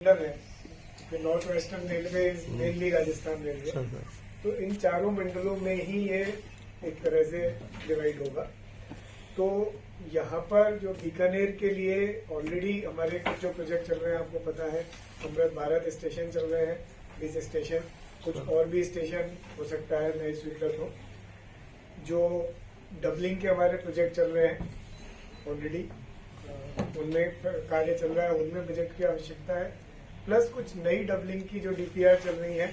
मंडल है, फिर north western railway, mainly Rajasthan railway. तो इन चारों मंडलों में ही ये एक तरह से डिवाइड होगा। तो यहाँ पर जो बीकानेर के लिए ऑलरेडी हमारे कुछ जो प्रोजेक्ट चल रहे हैं, आपको पता है, अमृत भारत स्टेशन चल रहे हैं, 20 स्टेशन, कुछ और भी स्टेशन हो सकता है नए स्वीकृत हो। जो डबलिंग के हमारे प्रोजेक्ट चल रहे हैं ऑलरेडी, उनमें कार्य चल रहा है, उनमें बजट की आवश्यकता है। प्लस कुछ नई डबलिंग की जो डीपीआर चल रही है,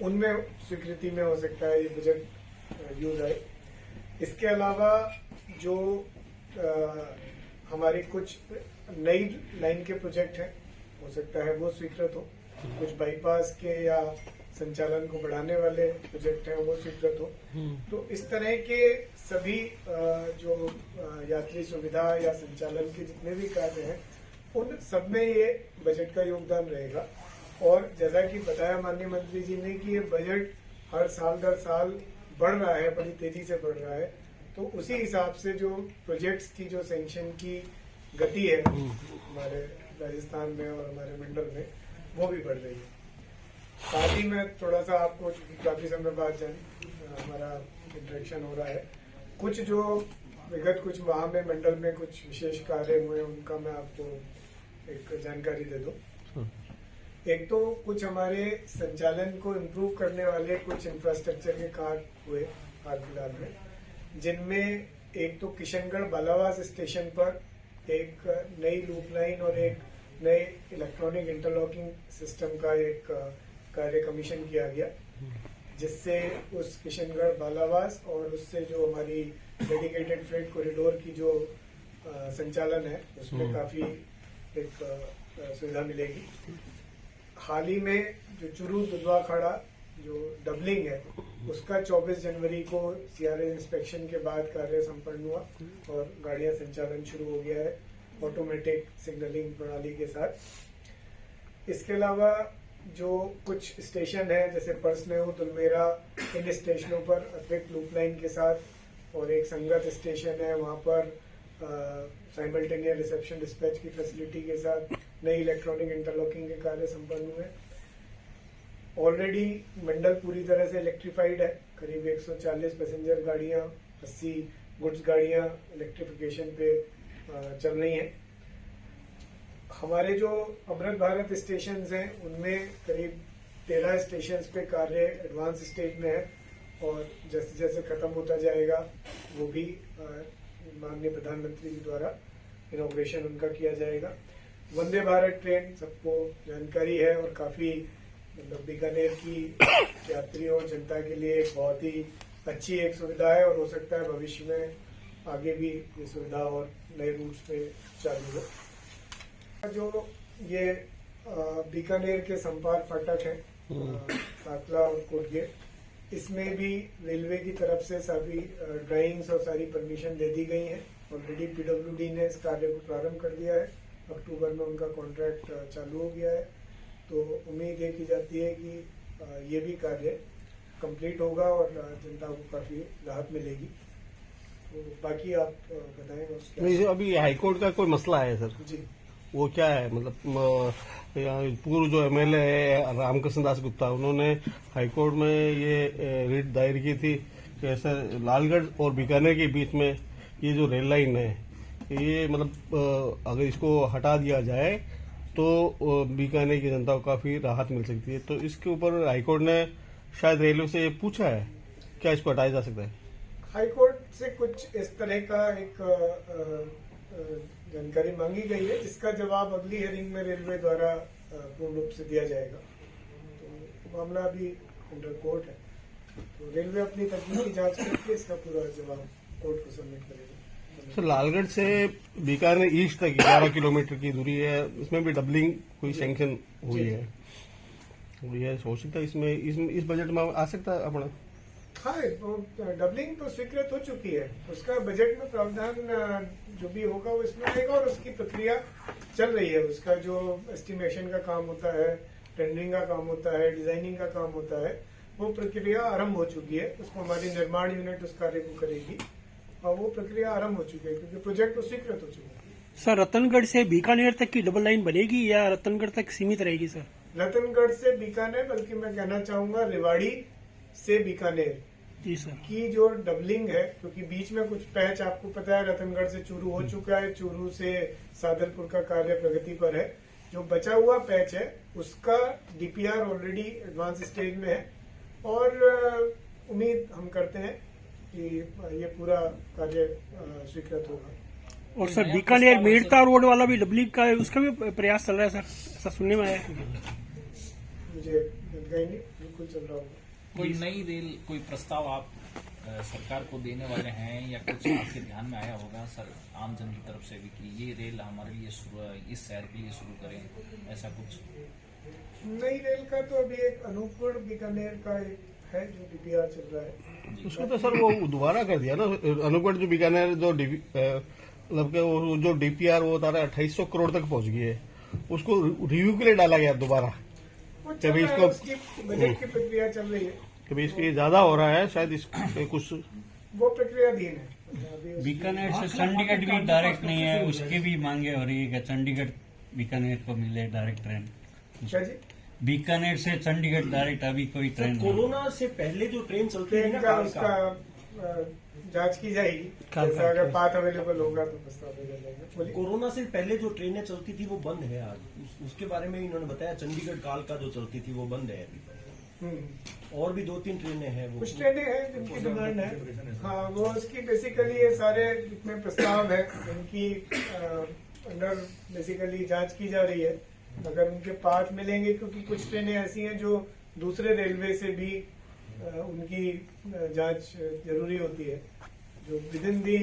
उनमें स्वीकृति में हो सकता है ये बजट यूज आए। इसके अलावा जो हमारे कुछ नई लाइन के प्रोजेक्ट हैं, हो सकता है वो स्वीकृत हो। कुछ बाईपास के या संचालन को बढ़ाने वाले प्रोजेक्ट हैं, वो स्वीकृत हो। तो इस तरह के सभी जो यात्री सुविधा या संचालन के जितने भी कार्य हैं, उन सब में ये बजट का योगदान रहेगा। और जैसा कि बताया माननीय मंत्री जी ने कि ये बजट हर साल दर साल बढ़ रहा है, बड़ी तेजी से बढ़ रहा है। तो उसी हिसाब से जो प्रोजेक्ट्स की जो सैंक्शन की गति है हमारे राजस्थान में और हमारे मंडल में, वो भी बढ़ रही है। साथ ही में थोड़ा सा आपको, काफी समय बाद हमारा इंटरेक्शन हो रहा है, कुछ जो विगत कुछ माह में मंडल में कुछ विशेष कार्य हुए, उनका मैं आपको एक जानकारी दे दूं। एक तो कुछ हमारे संचालन को इम्प्रूव करने वाले कुछ इंफ्रास्ट्रक्चर के कार्य हुए हाल फिलहाल में, जिनमें एक तो किशनगढ़ बालावास स्टेशन पर एक नई लूप लाइन और एक नए इलेक्ट्रॉनिक इंटरलॉकिंग सिस्टम का एक कार्य कमीशन किया गया, जिससे उस किशनगढ़ बालावास और उससे जो हमारी डेडिकेटेड फ्रेट कॉरिडोर की जो संचालन है, उसमें काफी एक सुविधा मिलेगी। हाल ही में जो चुरू दुधवा खाड़ा जो डबलिंग है, उसका 24 जनवरी को सीआरए इंस्पेक्शन के बाद कार्य संपन्न हुआ और गाड़ियां संचालन शुरू हो गया है ऑटोमेटिक सिग्नलिंग प्रणाली के साथ। इसके अलावा जो कुछ स्टेशन है, जैसे परसनेऊ, दुलमेरा, इन स्टेशनों पर अतिरिक्त लूप लाइन के साथ और एक संगत स्टेशन है, वहां पर साइमल्टेनियस रिसेप्शन डिस्पैच की फैसिलिटी के साथ नई इलेक्ट्रॉनिक इंटरलॉकिंग के कार्य संपन्न हुए। ऑलरेडी मंडल पूरी तरह से इलेक्ट्रीफाइड है, करीब 140 पैसेंजर गाड़ियां, 80 गुड्स गाड़ियां इलेक्ट्रिफिकेशन पे चल रही हैं। हमारे जो अमृत भारत स्टेशन हैं, उनमें करीब 13 स्टेशन पे कार्य एडवांस स्टेज में है और जैसे जैसे खत्म होता जाएगा, वो भी माननीय प्रधानमंत्री जी द्वारा इनॉग्रेशन उनका किया जाएगा। वंदे भारत ट्रेन सबको जानकारी है और काफी मतलब बीकानेर की यात्रियों और जनता के लिए एक बहुत ही अच्छी एक सुविधा है और हो सकता है भविष्य में आगे भी ये सुविधा और नए रूट्स पे चालू हो। जो ये बीकानेर के संपार फाटक है, साकला और कोटगेट, इसमें भी रेलवे की तरफ से सभी ड्राइंग्स और सारी परमिशन दे दी गई है। ऑलरेडी पीडब्ल्यूडी ने इस कार्य को प्रारंभ कर दिया है, अक्टूबर में उनका कॉन्ट्रैक्ट चालू हो गया है। तो उम्मीद ये की जाती है कि ये भी कार्य कंप्लीट होगा और जनता को काफी राहत मिलेगी। तो बाकी आप बताएं। अभी हाईकोर्ट का कोई मसला है सर जी, वो क्या है? मतलब पूर्व जो एमएलए है रामकृष्ण दास गुप्ता, उन्होंने हाईकोर्ट में ये रिट दायर की थी कि ऐसा लालगढ़ और बीकानेर के बीच में ये जो रेल लाइन है, ये मतलब अगर इसको हटा दिया जाए तो बीकानेर की जनता को काफी राहत मिल सकती है। तो इसके ऊपर हाईकोर्ट ने शायद रेलवे से पूछा है, क्या इसको हटाया जा सकता है? हाईकोर्ट से कुछ इस तरह का एक जानकारी मांगी गई है, जिसका जवाब अगली हियरिंग में रेलवे द्वारा पूर्ण रूप से दिया जाएगा। तो मामला अभी अंडर कोर्ट है, तो रेलवे अपनी तकनीकी जांच करके इसका पूरा जवाब कोर्ट को सबमिट करेगा। सर, लालगढ़ से बीकानेर ईस्ट तक 11 किलोमीटर की दूरी है, इसमें भी डबलिंग कोई सैंक्शन हुई है। ये हो सकता है इसमें इस बजट में आ सकता है अपना? हाँ, तो डबलिंग तो स्वीकृत हो चुकी है, उसका बजट में प्रावधान जो भी होगा वो इसमें आएगा और उसकी प्रक्रिया चल रही है। उसका जो एस्टिमेशन का काम होता है, टेंडरिंग का काम होता है, डिजाइनिंग का काम होता है, वो प्रक्रिया आरंभ हो चुकी है। उसको हमारी निर्माण यूनिट उस कार्य को करेगी और वो प्रक्रिया आरंभ हो चुकी है, क्योंकि प्रोजेक्ट तो स्वीकृत हो चुका है। सर रतनगढ़ से बीकानेर तक की डबल लाइन बनेगी या रतनगढ़ तक सीमित रहेगी सर? रतनगढ़ से बीकानेर, बल्कि मैं कहना चाहूंगा रेवाड़ी से बीकानेर जी सर। की जो डबलिंग है, क्योंकि बीच में कुछ पैच आपको पता है रतनगढ़ से चूरू हो चुका है, चूरू से सादलपुर का कार्य प्रगति पर है। जो बचा हुआ पैच है उसका डीपीआर ऑलरेडी एडवांस स्टेज में है और उम्मीद हम करते हैं कि ये पूरा कार्य स्वीकृत होगा। और सर बीकानेर मेड़ता रोड वाला भी डबलिंग का है, उसका भी प्रयास चल रहा है सर, ऐसा सुनने में आया है। मुझे जानकारी नहीं, बिल्कुल चल रहा होगा। कोई नई रेल, कोई प्रस्ताव आप सरकार को देने वाले हैं या कुछ आपके ध्यान में आया होगा सर आम जन की तरफ से भी कि ये रेल हमारे लिए इस शहर के लिए शुरू करें, ऐसा कुछ? नई रेल का तो अभी एक अनूपपुर बीकानेर का एक है जो डीपीआर चल रहा है। उसको तो सर वो दोबारा कर दिया ना, अनूपगढ़ जो बीकानेर जो मतलब के वो जो डीपीआर वो तारा 2800 करोड़ तक पहुंच गई है, उसको रिव्यू के लिए डाला गया दोबारा। वो चल रहा है, उसकी बजट की प्रक्रिया चल रही है। कभी इसके ज्यादा हो रहा है शायद, इस कुछ वो प्रक्रियाधीन है। बीकानेर से चंडीगढ़ भी डायरेक्ट नहीं है, उसकी भी मांगे हो रही है कि चंडीगढ़ बीकानेर को मिले डायरेक्ट ट्रेन। क्या जी? बीकानेर से चंडीगढ़ डायरेक्ट अभी कोई ट्रेन नहीं। कोरोना से पहले जो ट्रेन चलते हैं इनका उसका जांच की जाएगी, जैसा अगर पाथ अवेलेबल होगा तो प्रस्ताव भेजा जाएगा। बोलिए। कोरोना से पहले जो ट्रेनें चलती थी वो बंद है आज, उसके बारे में इन्होंने बताया। चंडीगढ़ कालका जो चलती थी वो बंद है अभी। और भी 2-3 ट्रेनें हैं, वो कुछ ट्रेनें हैं जिनकी डिमांड है। हाँ, वो उसकी बेसिकली ये सारे जितने प्रस्ताव है इनकी अंडर बेसिकली जांच की जा रही है। अगर उनके पार्ट मिलेंगे, क्योंकि कुछ ट्रेनें ऐसी हैं जो दूसरे रेलवे से भी उनकी जांच जरूरी होती है। जो विद इन दी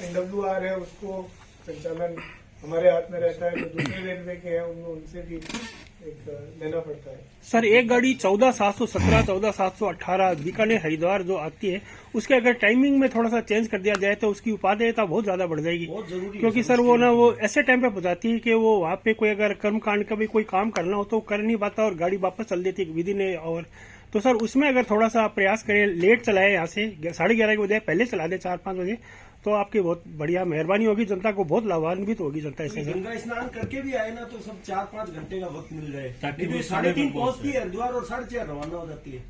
NWR है उसको संचालन हमारे हाथ में रहता है, जो दूसरे रेलवे के हैं उनसे भी एक लेना पड़ता है। सर एक गाड़ी 14,717, 14,718 बीकानेर हरिद्वार जो आती है, उसके अगर टाइमिंग में थोड़ा सा चेंज कर दिया जाए तो उसकी उपादेयता बहुत ज्यादा बढ़ जाएगी। बहुत जरूरी है क्योंकि सर वो ना वो ऐसे टाइम पे पहुंचाती है कि वो वहाँ पे कोई अगर कर्मकांड का भी कोई काम करना हो तो कर नहीं पाता और गाड़ी वापस चल देती है विद इन ए आवर। तो सर उसमें अगर थोड़ा सा प्रयास करें, लेट चलाए, यहाँ से 11:30 के बजाय पहले चला दे 4-5 बजे, तो आपकी बहुत बढ़िया मेहरबानी होगी, जनता को बहुत लाभान्वित होगी जनता इससे। गंगा स्नान करके भी आए ना तो सब 4-5 घंटे का वक्त मिल जाए, ताकि ताकि वो 3:30 पहुंचती है हरिद्वार और 4:30 रवाना हो जाती है,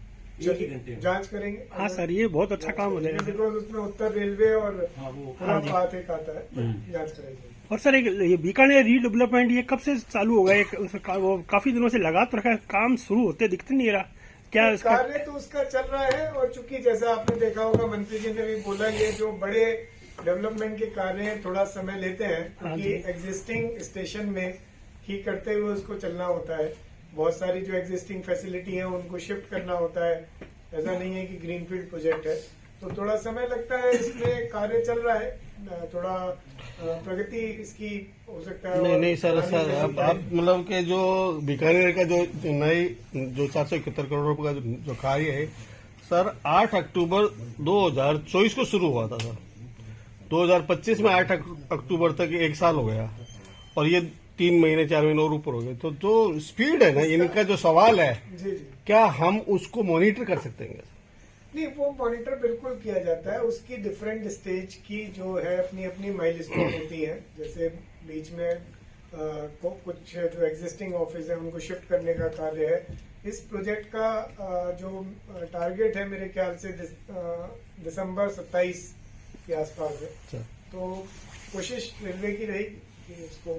एक ही घंटे में। जांच करेंगे। हाँ सर, ये बहुत अच्छा काम हो जाएगा। बिकॉज उसमें उत्तर रेलवे और हाँ, वो पूरा पाथ एक आता है, जांच कराएंगे। और सर एक ये बीकानेर रीडेवलपमेंट ये कब से चालू होगा? वो काफी दिनों से लगा तो रखा है, काम शुरू होते दिखते नहीं रहा क्या इसका? कार्य तो उसका चल रहा है, और चूंकि जैसा आपने देखा होगा मंत्री जी ने भी बोला, ये जो बड़े डेवलपमेंट के कार्य थोड़ा समय लेते हैं, क्योंकि एग्जिस्टिंग स्टेशन में ही करते हुए उसको चलना होता है। बहुत सारी जो एग्जिस्टिंग फैसिलिटी है उनको शिफ्ट करना होता है, ऐसा नहीं है कि ग्रीनफील्ड प्रोजेक्ट है, तो थोड़ा समय लगता है। इसमें कार्य चल रहा है, थोड़ा प्रगति इसकी हो सकता है। नहीं सर आप मतलब के जो बीकानेर का जो नई जो 471 करोड़ रुपए का जो कार्य है सर, 8 अक्टूबर 2024 को शुरू हुआ था सर। 2025 में 8 अक्टूबर तक 1 साल हो गया, और ये 3 महीने 4 महीने और ऊपर हो गए। तो जो स्पीड है ना, इनका जो सवाल है, जी जी, क्या हम उसको मॉनिटर कर सकते हैं? नहीं, वो मॉनिटर बिल्कुल किया जाता है। उसकी डिफरेंट स्टेज की जो है अपनी अपनी माइलस्टोन होती है। जैसे बीच में कुछ जो एग्जिस्टिंग ऑफिस है उनको शिफ्ट करने का कार्य है। इस प्रोजेक्ट का जो टारगेट है मेरे ख्याल से दिसंबर 27 के आसपास है। तो कोशिश रेलवे की रही कि इसको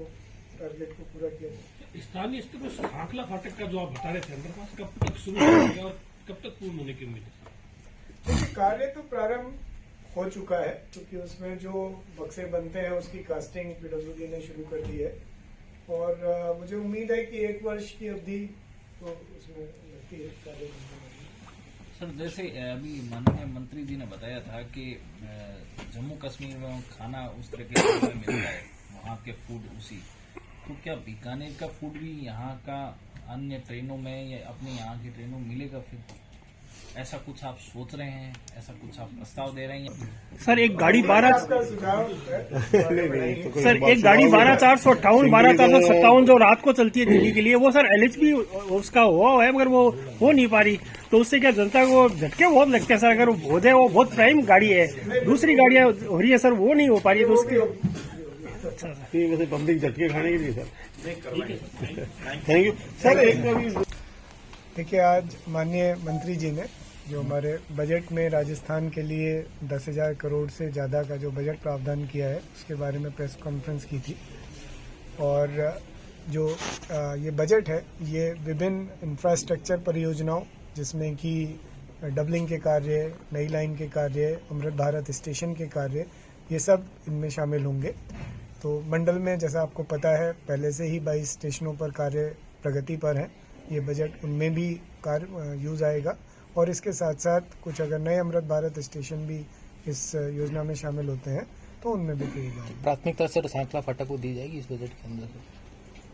टारगेट को पूरा किया जाए। स्थानीय स्तर पर खाखला फाटक का जो आप बता रहे थे अंडरपास, कब तक शुरू होगा और कब तक पूर्ण होने की उम्मीद है? देखिए, कार्य तो प्रारंभ हो चुका है, क्योंकि उसमें जो बक्से बनते हैं उसकी कास्टिंग PWD ने शुरू कर दी है, और मुझे उम्मीद है कि 1 वर्ष की अवधि तो उसमें लगती है कार्य करने में। सर जैसे अभी माननीय मंत्री जी ने बताया था कि जम्मू कश्मीर में खाना उस तरह के मिलता है, वहाँ के फूड उसी, तो क्या बीकानेर का फूड भी यहाँ का अन्य ट्रेनों में या अपने यहाँ की ट्रेनों में मिलेगा? फिर ऐसा कुछ आप सोच रहे हैं, ऐसा कुछ आप प्रस्ताव दे रहे हैं? सर एक गाड़ी 12 आपका सुझाव है, सर एक गाड़ी 12,458, 12,457 जो रात को चलती है दिल्ली के लिए, वो सर LHB उसका हुआ है, मगर वो हो नहीं पा रही। तो उससे क्या जनता को झटके बहुत लगते हैं सर। अगर वो हो जाए, वो बहुत प्राइम गाड़ी है, दूसरी गाड़ियां हो रही है सर, वो नहीं हो पा रही है, तो उसके अच्छा सर, कि वैसे पब्लिक झटके खाने के लिए सर। Thank you sir. एक अभी देखिए, आज माननीय मंत्री जी ने जो हमारे बजट में राजस्थान के लिए 10,000 करोड़ से ज़्यादा का जो बजट प्रावधान किया है उसके बारे में प्रेस कॉन्फ्रेंस की थी। और जो ये बजट है ये विभिन्न इंफ्रास्ट्रक्चर परियोजनाओं जिसमें कि डबलिंग के कार्य, नई लाइन के कार्य, अमृत भारत स्टेशन के कार्य, ये सब इनमें शामिल होंगे। तो मंडल में जैसा आपको पता है पहले से ही 22 स्टेशनों पर कार्य प्रगति पर हैं। ये बजट उनमें भी कार्य यूज आएगा और इसके साथ साथ कुछ अगर नए अमृत भारत स्टेशन भी इस योजना में शामिल होते हैं तो उनमें भी किए जाएंगे। प्राथमिकता सर सांकला फाटक को दी जाएगी इस बजट के अंदर?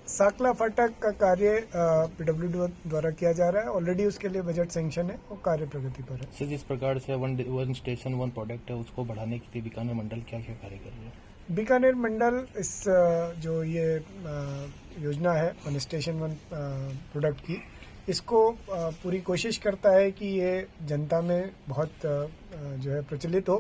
साकला फाटक का कार्य पीडब्ल्यूडी द्वारा किया जा रहा है। ऑलरेडी उसके लिए बजट सैंक्शन है और कार्य प्रगति पर है। सर, जिस प्रकार से वन स्टेशन वन प्रोडक्ट है उसको बढ़ाने के लिए बीकानेर मंडल क्या क्या कार्य कर रहे हैं? बीकानेर मंडल इस जो ये योजना है वन स्टेशन वन प्रोडक्ट की, इसको पूरी कोशिश करता है कि ये जनता में बहुत जो है प्रचलित हो।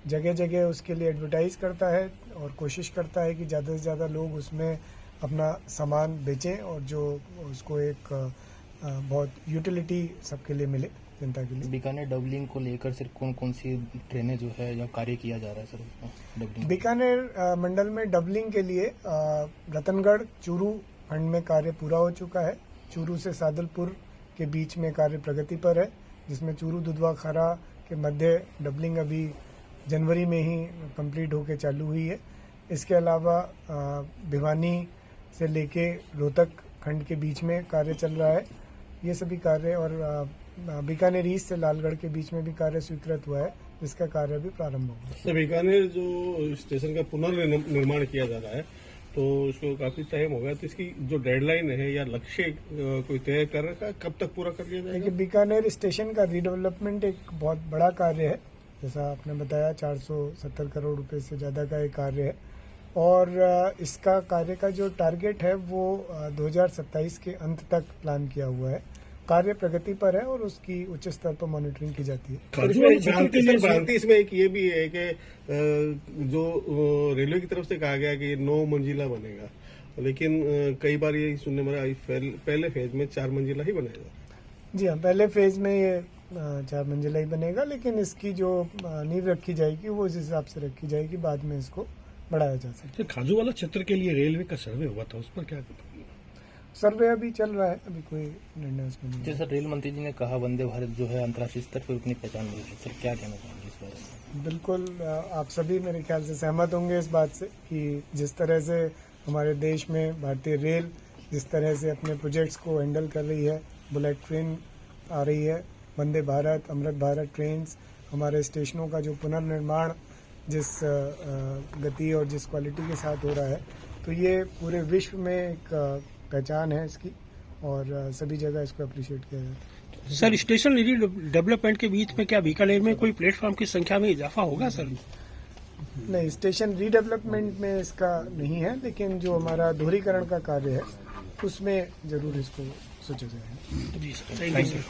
जगह जगह उसके लिए एडवर्टाइज करता है और कोशिश करता है कि ज़्यादा से ज़्यादा लोग उसमें अपना सामान बेचें और जो उसको एक बहुत यूटिलिटी सबके लिए मिले, जनता के लिए। बीकानेर डबलिंग को लेकर सर कौन कौन सी ट्रेनें जो है या कार्य किया जा रहा है सर उसमें डबलिंग? बीकानेर मंडल में डबलिंग के लिए रतनगढ़ चूरू खंड में कार्य पूरा हो चुका है। चूरू से सादलपुर के बीच में कार्य प्रगति पर है, जिसमें चूरू दुधवा खारा के मध्य डबलिंग अभी जनवरी में ही कंप्लीट होकर चालू हुई है। इसके अलावा भिवानी से लेके रोहतक खंड के बीच में कार्य चल रहा है। ये सभी कार्य और बीकानेर ईस्ट से लालगढ़ के बीच में भी कार्य स्वीकृत हुआ है, जिसका कार्य भी प्रारंभ होगा। तो बीकानेर जो स्टेशन का पुनर्निर्माण किया जा रहा है तो इसको काफी टाइम हो गया, तो इसकी जो डेडलाइन है या लक्ष्य कोई तय कर रखा है, कब तक पूरा कर लिया जाएगा? देखिए, बीकानेर स्टेशन का रीडेवलपमेंट एक बहुत बड़ा कार्य है। जैसा आपने बताया 470 करोड़ रुपए से ज़्यादा का एक कार्य है और इसका कार्य का जो टारगेट है वो 2027 के अंत तक प्लान किया हुआ है। कार्य प्रगति पर है और उसकी उच्च स्तर पर मॉनिटरिंग की जाती है। भ्रांति इसमें एक ये भी है कि जो रेलवे की तरफ से कहा गया कि 9 मंजिला बनेगा, लेकिन कई बार ये सुनने में आया पहले फेज में 4 मंजिला ही बनेगा। जी हाँ, पहले फेज में ये 4 मंजिला ही बनेगा, लेकिन इसकी जो नींव रखी जाएगी वो इस हिसाब से रखी जाएगी, बाद में इसको बढ़ाया जा सकता है। खाजूवाला क्षेत्र के लिए रेलवे का सर्वे हुआ था, उस पर क्या? सर्वे अभी चल रहा है, अभी कोई निर्णय उसमें नहीं। जैसा रेल मंत्री जी ने कहा वंदे भारत जो है अंतर्राष्ट्रीय स्तर पर अपनी पहचान मिली है, सर क्या कहना चाहेंगे इस बारे में? बिल्कुल, आप सभी मेरे ख्याल से सहमत होंगे इस बात से कि जिस तरह से हमारे देश में भारतीय रेल जिस तरह से अपने प्रोजेक्ट्स को हैंडल कर रही है, बुलेट ट्रेन आ रही है, वंदे भारत, अमृत भारत ट्रेन्स, हमारे स्टेशनों का जो पुनर्निर्माण जिस गति और जिस क्वालिटी के साथ हो रहा है, तो ये पूरे विश्व में एक पहचान है इसकी और सभी जगह इसको अप्रिशिएट किया जाता है। सर, स्टेशन डेवलपमेंट के बीच में क्या बीकानेर में कोई प्लेटफॉर्म की संख्या में इजाफा होगा सर? नहीं, स्टेशन रीडेवलपमेंट में इसका नहीं है, लेकिन जो हमारा दोहरीकरण का कार्य है उसमें जरूर इसको सोचा जाएगा। जी सर, थैंक यू।